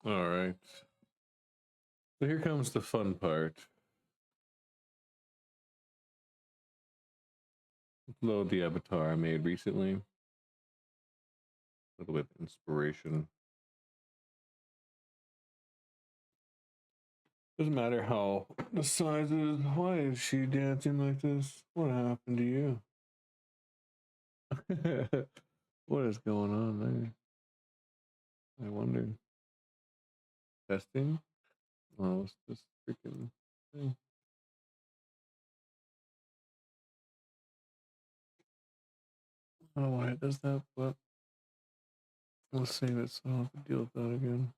All right. So here comes the fun part. Load the avatar I made recently. A little bit of inspiration. Doesn't matter how the size is. Why is she dancing like this? What happened to you? What is going on there? I wonder. Testing? Oh, it's this freaking thing. I don't know why it does that, but let's save it so I don't have to deal with that again.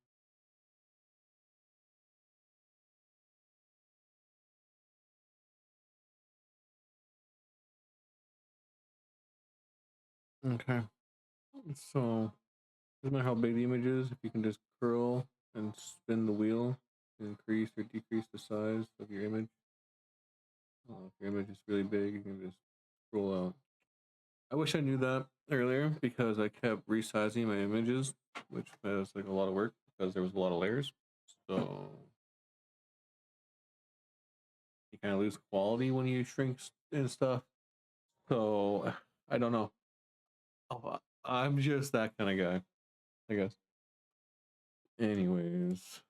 Okay. So, doesn't matter how big the image is, if you can just curl and spin the wheel to increase or decrease the size of your image. If your image is really big, you can just scroll out. I wish I knew that earlier because I kept resizing my images, which was like a lot of work because there was a lot of layers. So you kind of lose quality when you shrink and stuff. So I don't know. Oh, I'm just that kind of guy, I guess. Anyways,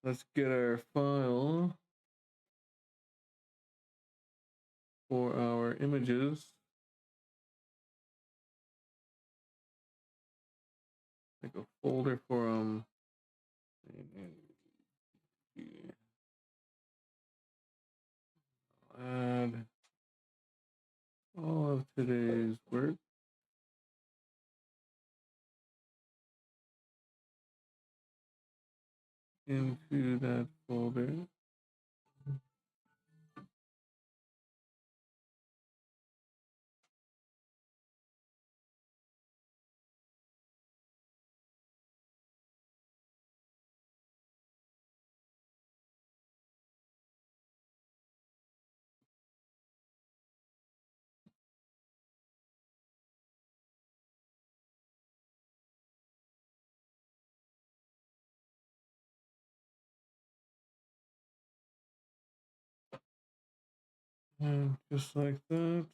let's get our file for our images. Make a folder for them. Add all of today's work. Into that folder. And just like that.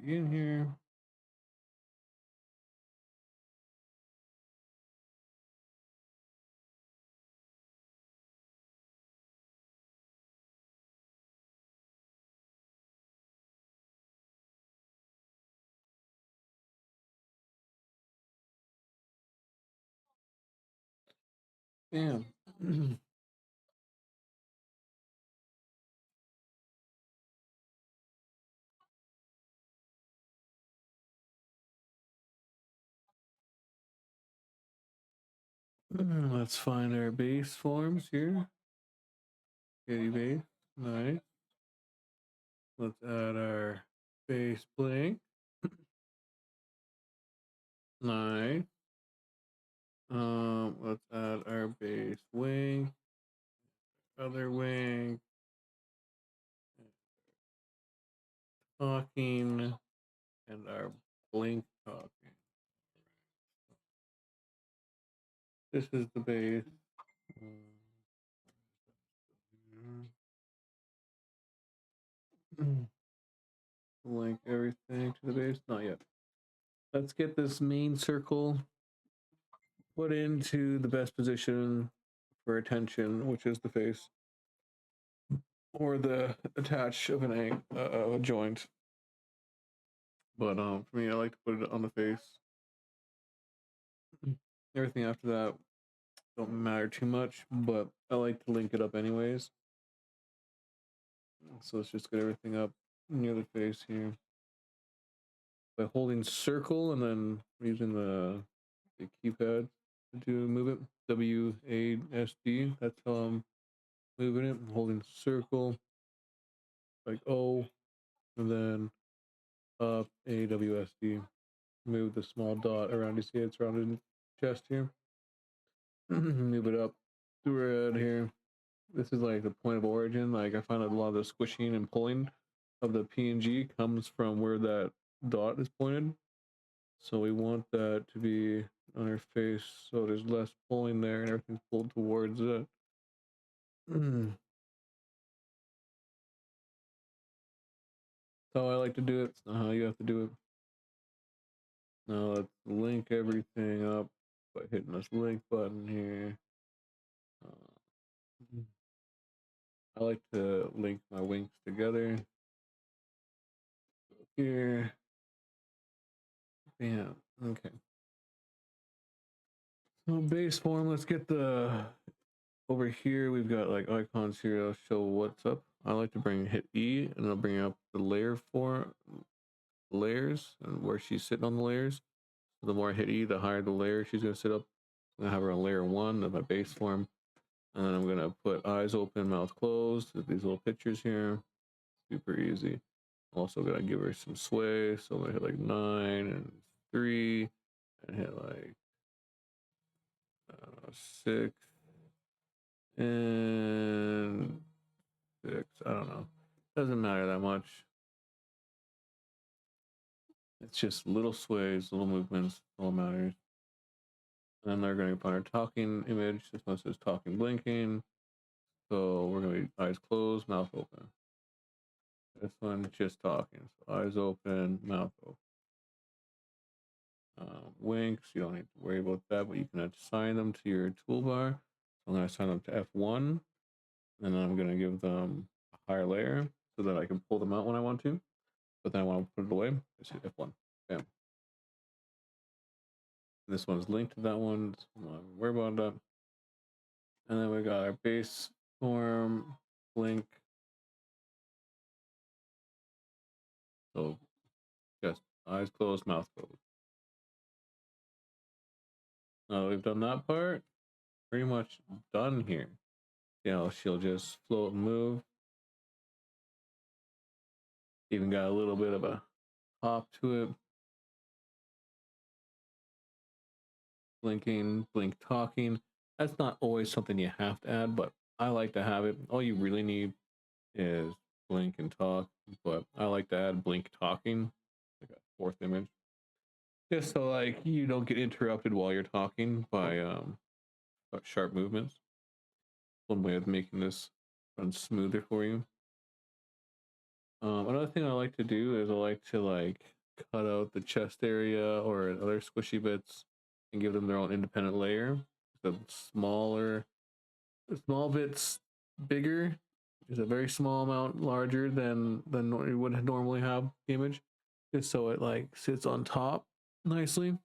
Be in here. Bam. Let's find our base forms here. Kitty base. Nice. Let's add our base blank. Nice. Let's add our base wing. Other wing. Talking. And our blink talking. This is the base. Link everything to the base. Not yet. Let's get this main circle put into the best position for attention, which is the face, or the attach of a joint. But for me, I like to put it on the face. Everything after that don't matter too much, but I like to link it up anyways. So let's just get everything up near the face here by holding circle and then using the keypad to move it. WASD. That's how I'm moving it. I'm holding circle like O, and then up AWSD. Move the small dot around. You see it's around the chest here. Move it up through red here. This is like the point of origin. Like I find a lot of the squishing and pulling of the PNG comes from where that dot is pointed. So we want that to be on her face so there's less pulling there and everything's pulled towards it. That's how I like to do it. It's not how you have to do it. Now let's link everything up by hitting this link button here. I like to link my winks together. Here. Bam. Okay. So base form, let's get the over here. We've got like icons here. I'll show what's up. I like to hit E and I'll bring up the layer for layers and where she's sitting on the layers. So the more I hit E, the higher the layer she's gonna sit up. I'm gonna have her on layer 1 of my base form. And then I'm gonna put eyes open, mouth closed with these little pictures here. Super easy. Also gonna give her some sway. So I'm gonna hit like 9 and 3 and hit like 6 and 6. I don't know. Doesn't matter that much. It's just little sways, little movements, all matters. And then they're going to put our talking image. This one says talking blinking. So we're going to be eyes closed, mouth open. This one just talking. So eyes open, mouth open. Winks, you don't need to worry about that, but you can assign them to your toolbar. So I'm going to assign them to F1. And then I'm going to give them a higher layer so that I can pull them out when I want to. But then I want to put it away. Just hit F1. Bam. This one's linked to that one. So I'm not worry about that. And then we got our base form, blink. So just eyes closed, mouth closed. Now that we've done that part, pretty much done here. You know, she'll just float and move. Even got a little bit of a hop to it. Blinking, blink talking. That's not always something you have to add, but I like to have it. All you really need is blink and talk, but I like to add blink talking, like a fourth image. Just so like you don't get interrupted while you're talking by sharp movements. One way of making this run smoother for you. Another thing I like to do is I like to cut out the chest area or other squishy bits and give them their own independent layer. The small bits bigger is a very small amount larger than you would normally have the image, just so it like sits on top nicely,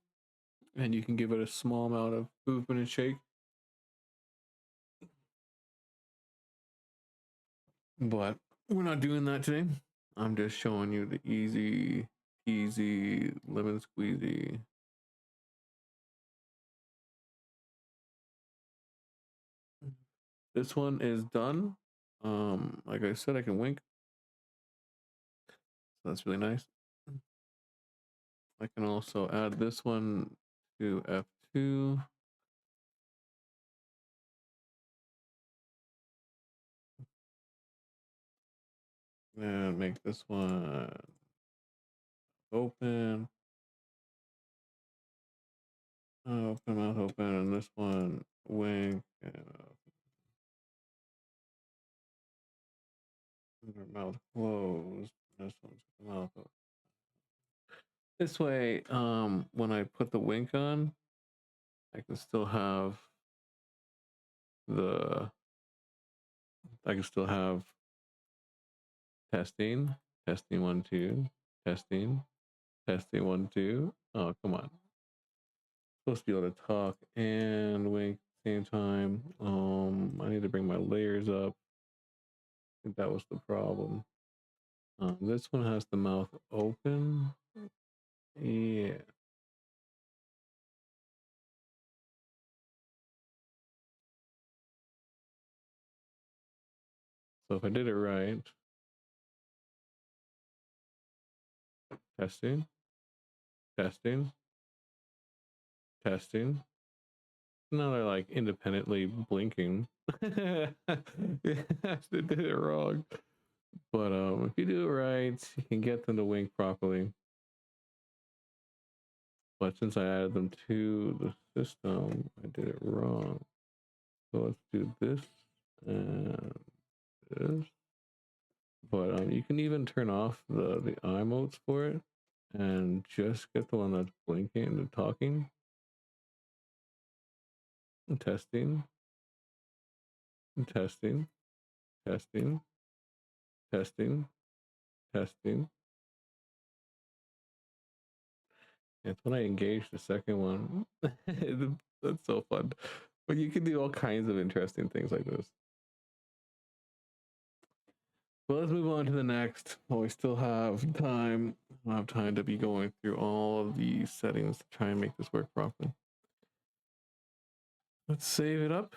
and you can give it a small amount of movement and shake. But we're not doing that today. I'm just showing you the easy peasy lemon squeezy. This one is done. Like I said, I can wink. So that's really nice. I can also add this one to F2. And make this one open. Open, mouth open, and this one wink. And mouth closed. This one's mouth open. This way, when I put the wink on, I can still have testing, testing 1 2, testing, testing 1 2. Oh, come on. Supposed to be able to talk and wink at the same time. I need to bring my layers up. I think that was the problem. This one has the mouth open. Yeah. So if I did it right, testing, testing, testing. Now they're like independently blinking. Yes, they did it wrong. But if you do it right, you can get them to wink properly. but since I added them to the system, I did it wrong. So let's do this and this. But you can even turn off the eye modes for it and just get the one that's blinking and talking. And testing. And testing. Testing. Testing. Testing. It's when I engage the second one. That's so fun. But you can do all kinds of interesting things like this. Well, let's move on to the next. Well, we still have time. We'll have time to be going through all of these settings to try and make this work properly. Let's save it up.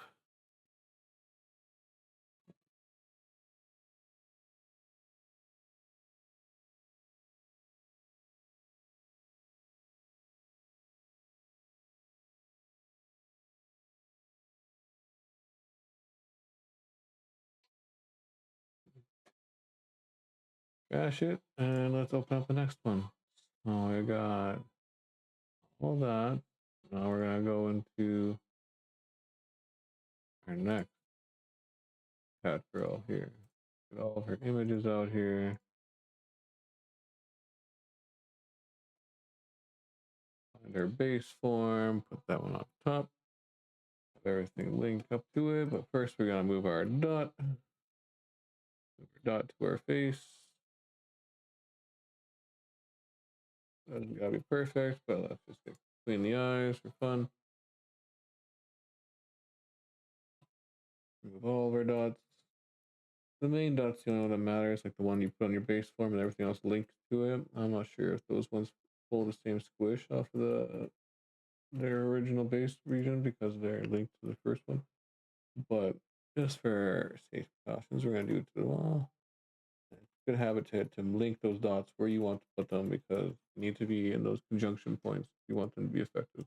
Crash it, and let's open up the next one. Oh, I got all that. Now we're gonna go into our next cat girl here. Get all of her images out here. Find our base form, put that one up top. Have everything linked up to it, but first we're gonna move our dot. Move our dot to our face. Doesn't gotta be perfect, but let's just get between the eyes for fun. Move all of our dots. The main dot's the only one that matters, like the one you put on your base form and everything else linked to it. I'm not sure if those ones pull the same squish off of their original base region because they're linked to the first one. But just for safe precautions, we're gonna do it to the wall. Good habit to link those dots where you want to put them because you need to be in those conjunction points if you want them to be effective.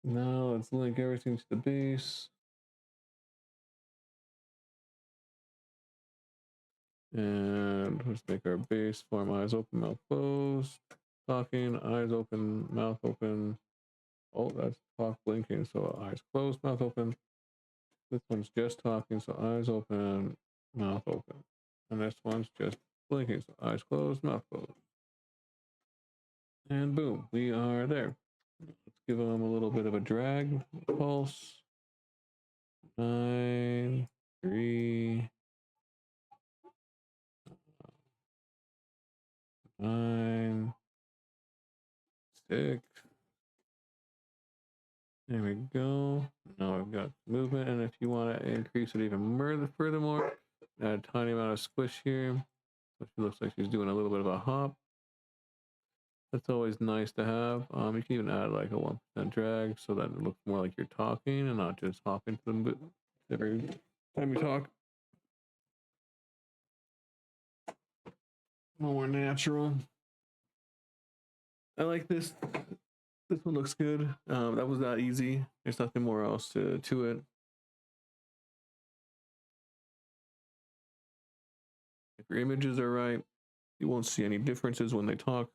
Now let's link everything to the base. And let's make our base form eyes open, mouth closed. Talking, eyes open, mouth open. Oh, that's talk blinking, so eyes closed, mouth open. This one's just talking, so eyes open, mouth open. And this one's just blinking, so eyes closed, mouth closed. And boom, we are there. Let's give them a little bit of a drag pulse. 9, 3, 9, 6. There we go. Now we've got movement, and if you want to increase it even furthermore, add a tiny amount of squish here. So she looks like she's doing a little bit of a hop. That's always nice to have. You can even add like a 1% drag so that it looks more like you're talking and not just hopping to them every time you talk. More natural. I like this. This one looks good. That was not easy. There's nothing more else to it. If your images are right, you won't see any differences when they talk.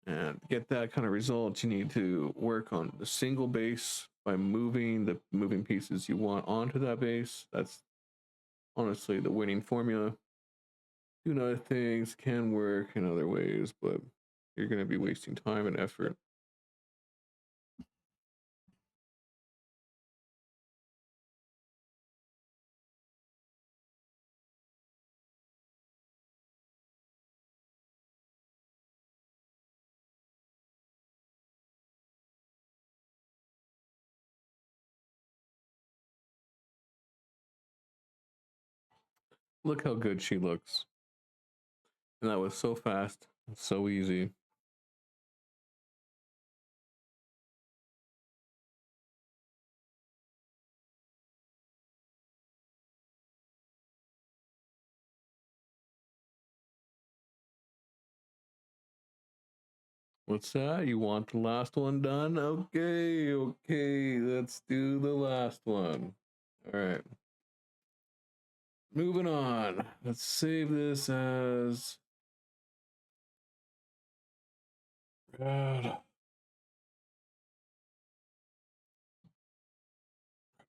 And to get that kind of result, you need to work on the single base by moving the moving pieces you want onto that base. That's honestly the winning formula. Doing other things can work in other ways, but you're going to be wasting time and effort. Look how good she looks. And that was so fast, so easy. What's that? You want the last one done? Okay, let's do the last one. All right. Moving on. Let's save this as God.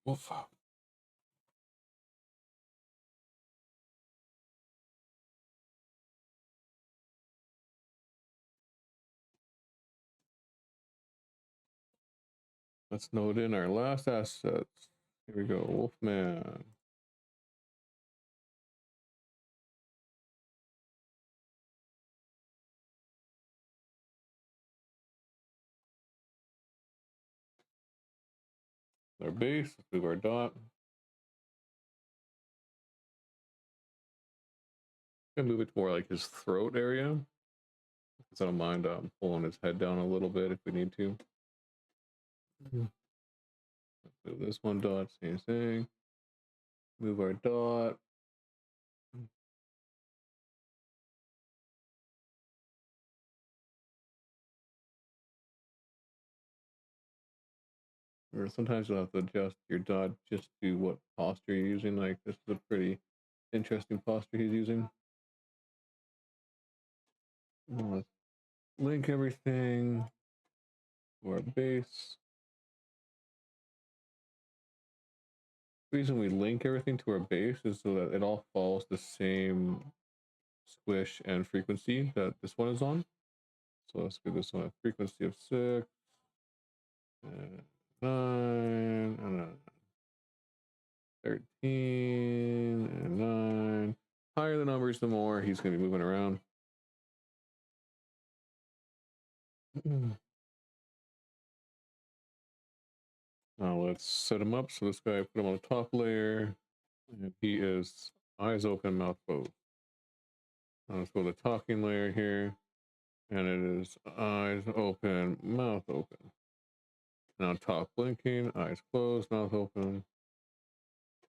Wolf. Let's note in our last assets. Here we go, Wolfman. Our base, let's move our dot. I'm gonna move it more like his throat area. Because I don't mind pulling his head down a little bit if we need to. Move this one dot, same thing. Move our dot. Or sometimes you'll have to adjust your dot just to what posture you're using. Like this is a pretty interesting posture he's using. Let's link everything to our base. The reason we link everything to our base is so that it all follows the same squish and frequency that this one is on. So let's give this one a frequency of 6, and 9, and 13, and 9. Higher the numbers, the more he's going to be moving around. Now let's set him up. So this guy, put him on the top layer. And he is eyes open, mouth closed. Now let's go to the talking layer here. And it is eyes open, mouth open. Now top blinking, eyes closed, mouth open.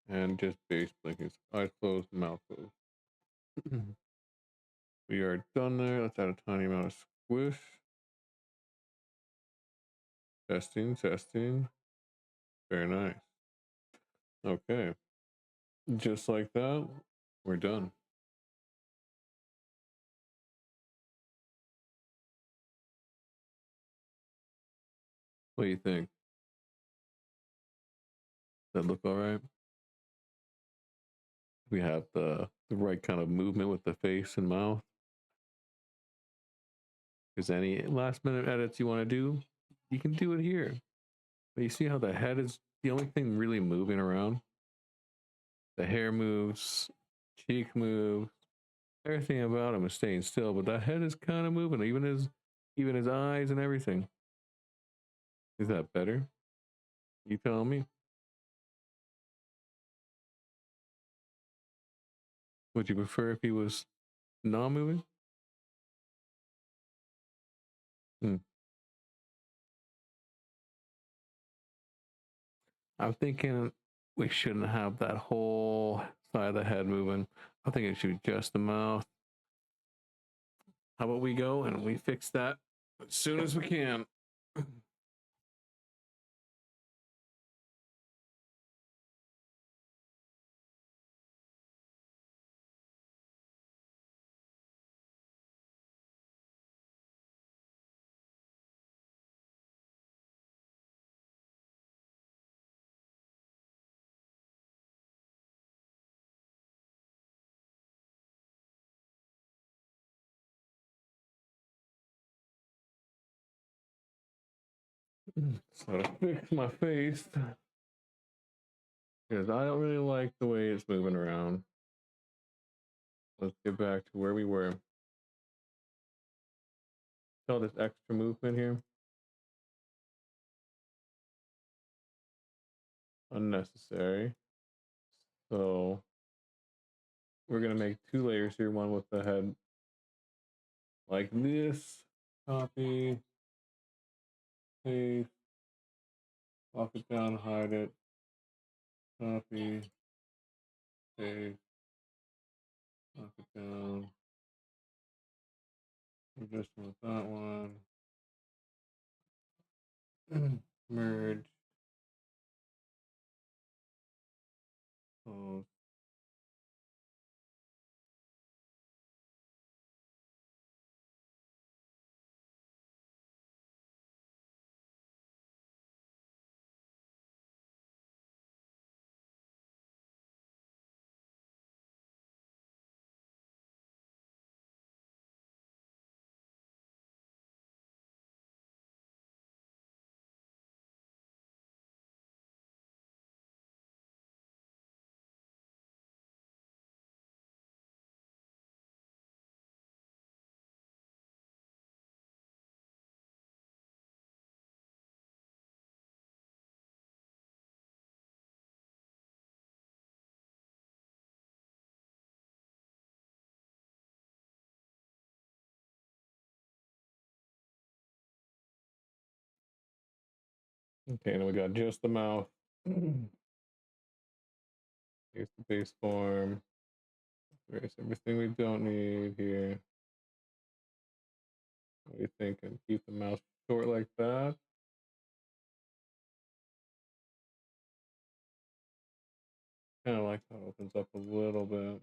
And just base blinking, eyes closed, mouth closed. We are done there. Let's add a tiny amount of squish. Testing, testing. Very nice. Okay. Just like that, we're done. What do you think? Does that look all right? We have the right kind of movement with the face and mouth. Is any last minute edits you want to do, you can do it here. But you see how the head is the only thing really moving around? The hair moves, cheek moves, everything about him is staying still, but that head is kind of moving, even his eyes and everything. Is that better? You tell me. Would you prefer if he was non-moving? Hmm. I'm thinking we shouldn't have that whole side of the head moving. I think it should be just the mouth. How about we go and we fix that as soon as we can? So to fix my face, because I don't really like the way it's moving around. Let's get back to where we were. All this extra movement here. Unnecessary. So we're gonna make 2 layers here, one with the head like this. Copy, paste, lock it down, hide it. Copy, paste, lock it down. Do this one with that one. Merge. Close. Okay, now we got just the mouth. Here's the base form. Erase everything we don't need here. What do you think? And keep the mouth short like that. Kind of like how it opens up a little bit.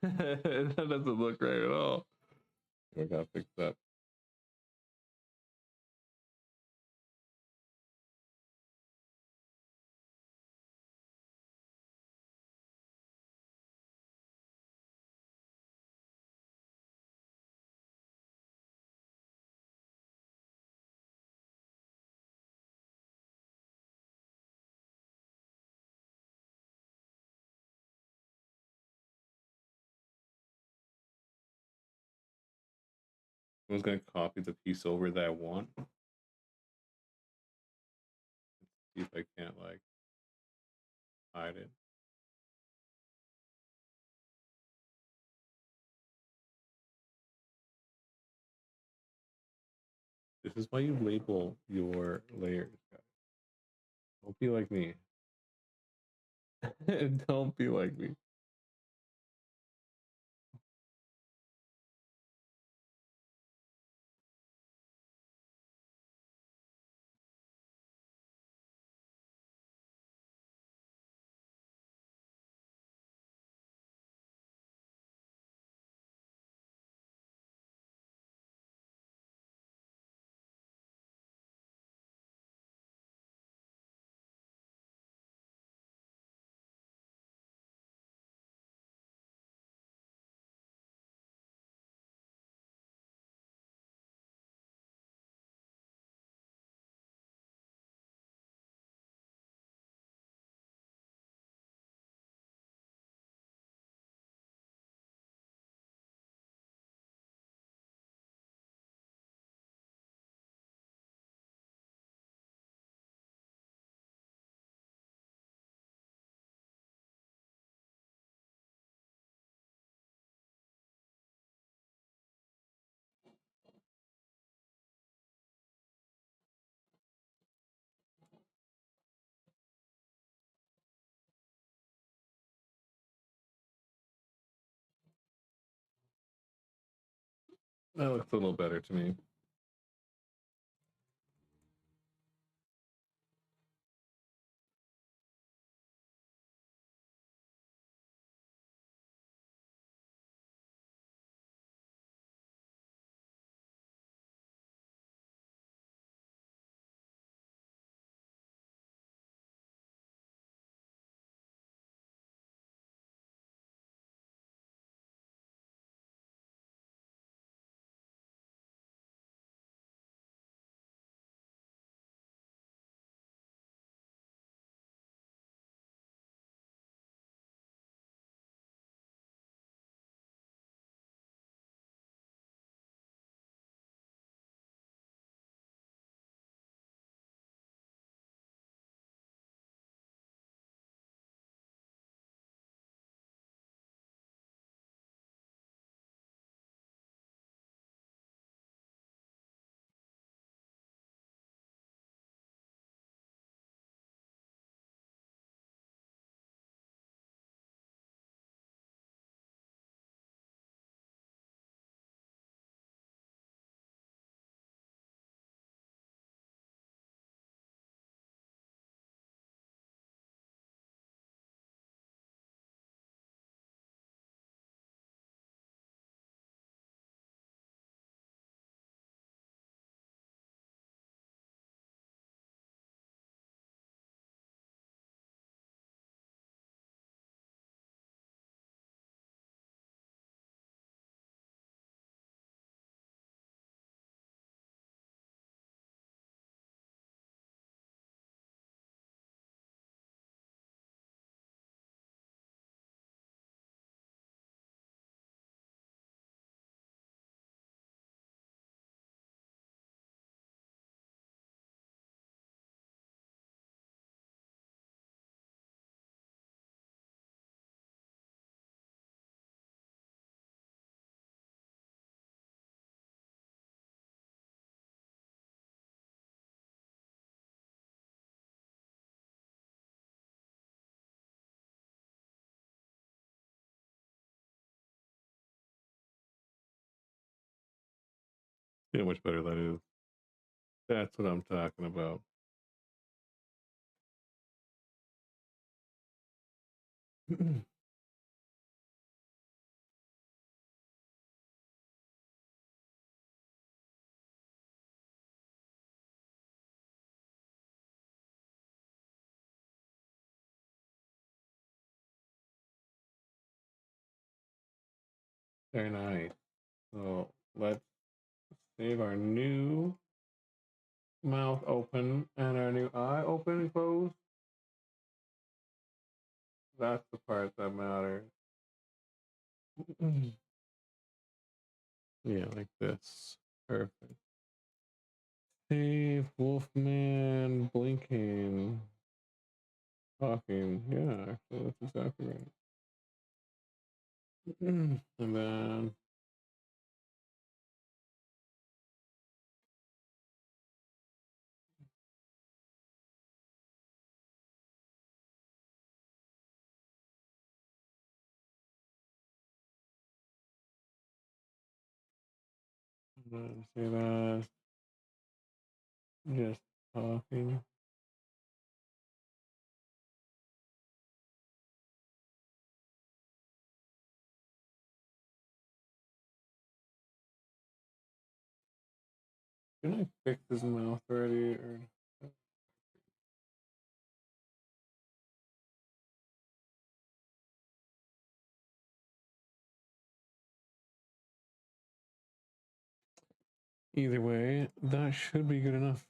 That doesn't look right at all. We gotta fix that. I was gonna copy the piece over that I want. See if I can't like hide it. This is why you label your layers, guys. Don't be like me. Don't be like me. That looks a little better to me. See how much better that is. That's what I'm talking about. Very nice. So let's save our new mouth open and our new eye open and closed. That's the part that matters. Yeah, like this. Perfect. Save Wolfman blinking. Talking. Yeah, actually, that's exactly right. And then say that. Just talking. Can I fix his mouth already? Or either way, that should be good enough.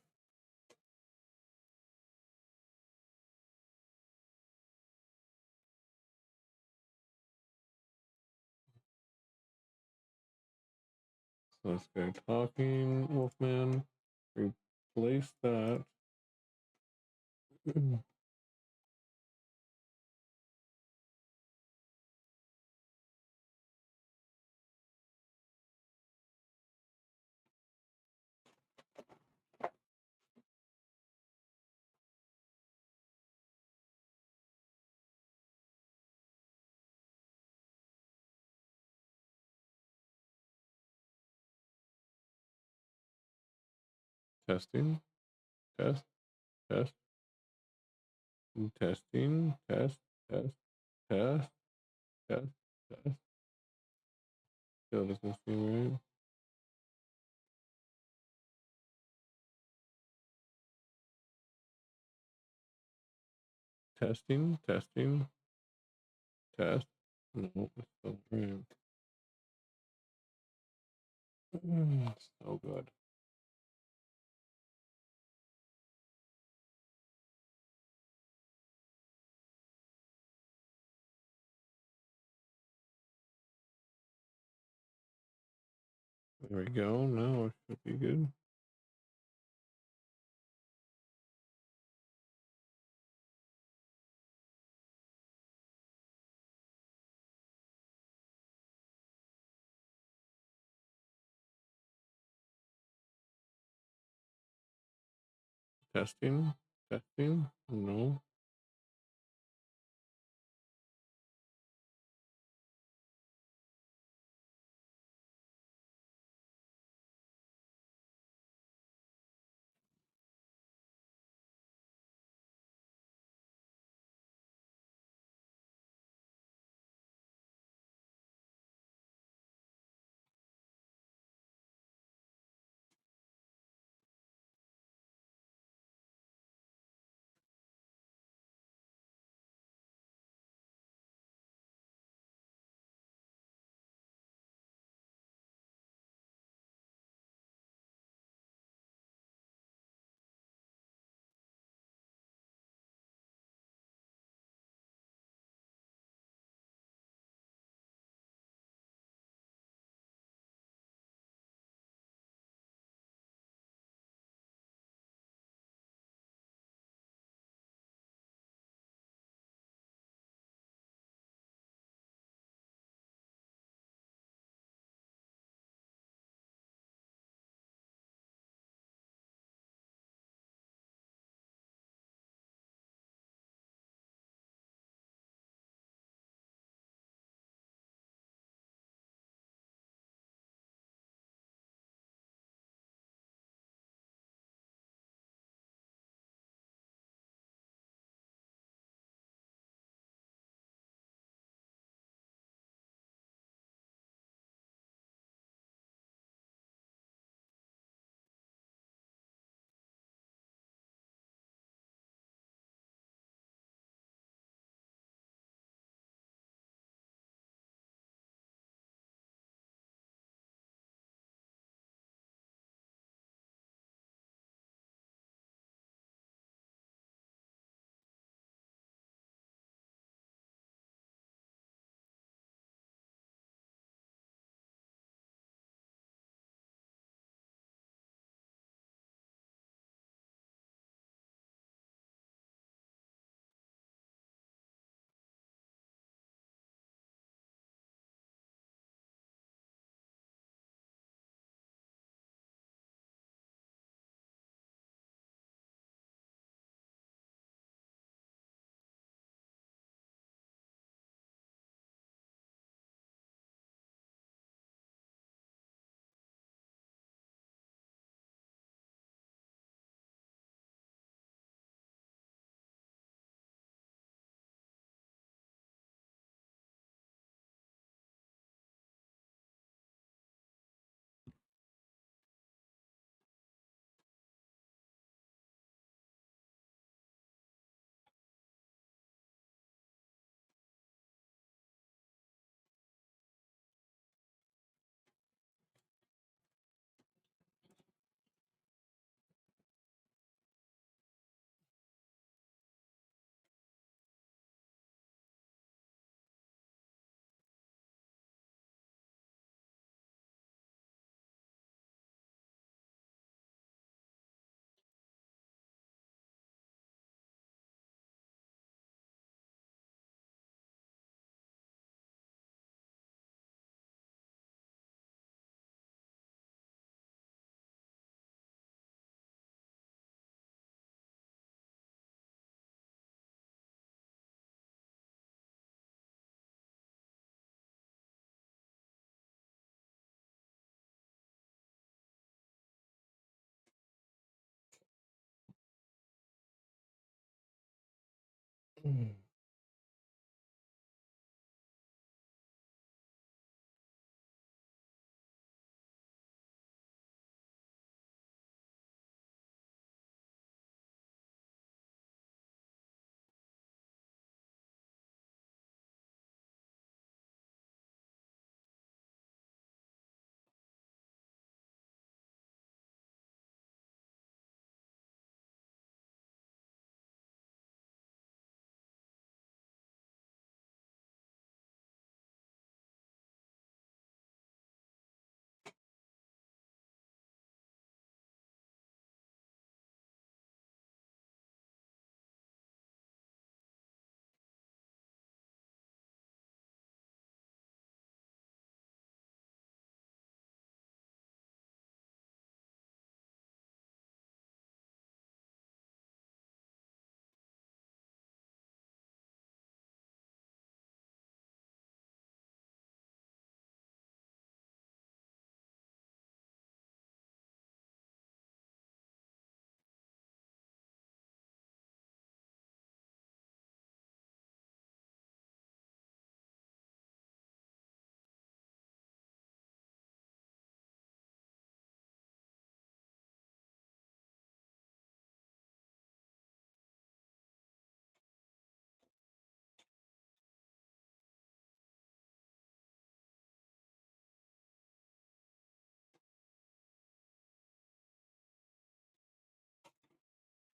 So let's go talking Wolfman. Replace that. Testing. Test. Test. Testing. Test. Test. Test. Test. Test. Still doesn't seem right. Testing. Testing. Test. No, it's still right. So good. There we go. Now it should be good. Testing. Testing. No.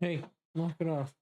Hey, knock it off.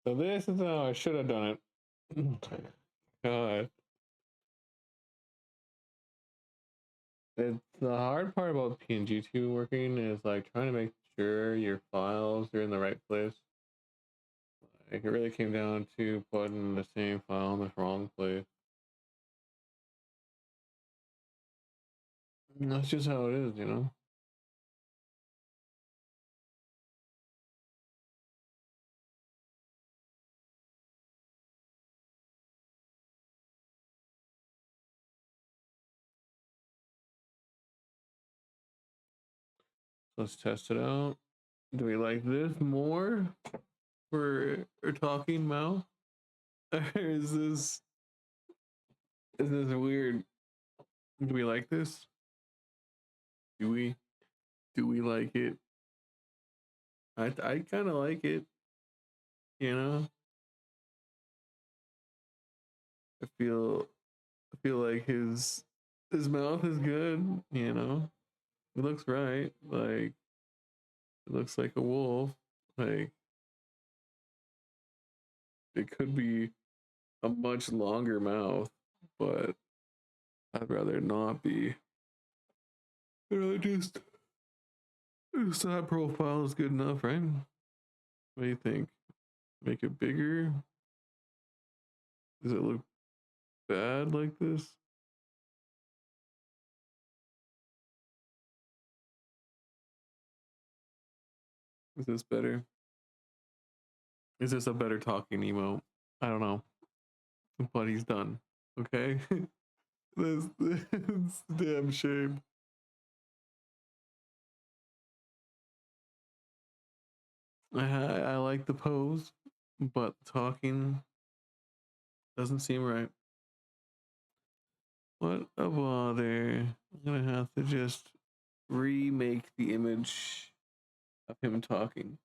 So this is how I should have done it. God. It's the hard part about PNG2 working is like trying to make sure your files are in the right place. Like it really came down to putting the same file in the wrong place. And that's just how it is, you know? Let's test it out. Do we like this more for a talking mouth? Or is this weird? Do we like this? Do we? Do we like it? I kind of like it, you know? I feel like his mouth is good, you know? It looks right. Like it looks like a wolf. Like it could be a much longer mouth, but I'd rather not be. I'd rather just side profile is good enough, right? What do you think? Make it bigger? Does it look bad like this? Is this better? Is this a better talking emote? I don't know, but he's done. Okay, that's damn shame. I like the pose, but talking doesn't seem right. What a bother! I'm gonna have to just remake the image of him talking.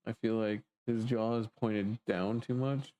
I feel like his jaw is pointed down too much.